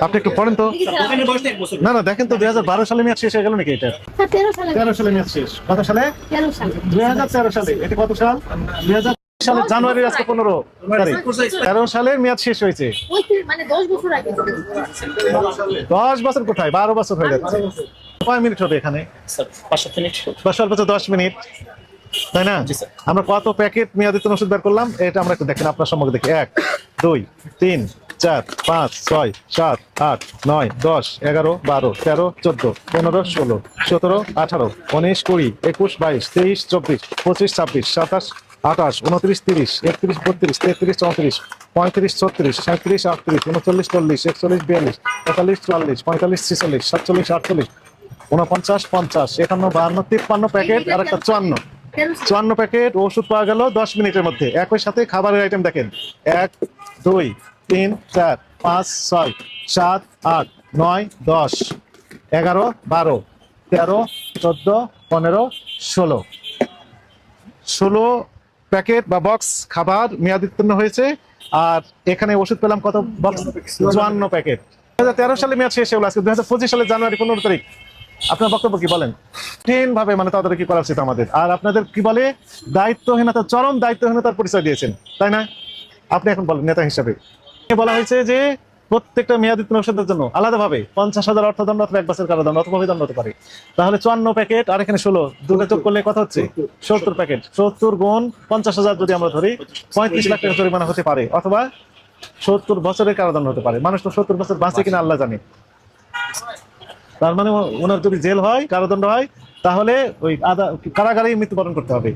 আপনি একটু পড়েন তো। না না, দেখেন তো 2012 সালে মেয়াদ শেষ হয়ে গেল নাকি? এটা 13 সালে মেয়াদ শেষ। কত সালে? 2013 সালে। এটা কত সাল? 2000 সালের জানুয়ারি, আজকে 15 তারিখ। 13 সালের মেয়াদ শেষ হয়েছে। মানে 10 বছর আগে। 10 বছর কোথায়, 12 বছর হয়ে যাচ্ছে। কয় মিনিট হবে এখানে? 5 মিনিট। 10 মিনিট, তাই না? আমরা কত প্যাকেট মেয়াদোত্তীর্ণ ওষুধ বের করলাম এটা আমরা একটু দেখেন আপনার সম্মুখে দেখি। 1 2 3 4 5 6 7 8 9 10 11 12 13 14 15 16 17 18 19 20 21 22 23 24 25 26 27 28 29 30 31 32 33 34 35 36 37 38 39 40 41 42 43 44 45 46 47 48 49 50 51 52 53 প্যাকেট আর একটা 54 প্যাকেট ওষুধ পাওয়া গেল 10 মিনিটের মধ্যে। একই সাথে খাবারের আইটেম দেখেন, 1 2 3 4 5 6 7 8 9 10 11 12 13 14 15 16 প্যাকেট বা বক্স খাবার মেয়াদোত্তীর্ণ হয়েছে। আর এখানে ওষুধ পেলাম কত বক্স? 54 প্যাকেট। 2013 সালে মেয়াদ শেষ হলো, আজকে 2025 সালের জানুয়ারি 15 তারিখ। আপনার বক্তব্য কি বলেন? কঠিন ভাবে মানে তদারকি করা উচিত আমাদের। আর আপনাদের কি বলে, দায়িত্বহীনতা, চরম দায়িত্বহীনতার পরিচয় দিয়েছেন, তাই না? আপনি এখন বলেন নেতা হিসাবে। বলা হয়েছে যে প্রত্যেকটা মেয়াদোত্তীর্ণ ওষুধের জন্য আলাদাভাবে 50,000 অর্থদণ্ড অথবা 1 বছর কারাদণ্ড অথবা অভিদণ্ড হতে পারে। তাহলে 54 প্যাকেট আর এখানে 16, দুটো যোগ করলে কত হচ্ছে? 70 প্যাকেট। 70 গুণ 50,000 যদি আমরা ধরি, 35 লাখ টাকা জরিমানা হতে পারে, অথবা 70 বছরের কারাদণ্ড হতে পারে। মানুষ তো 70 বছর বাঁচে কিনা আল্লাহ জানে। তার মানে ওনার যদি জেল হয়, কারাদণ্ড হয়, তাহলে ওই কারাগারেই মৃত্যুবরণ করতে হবে।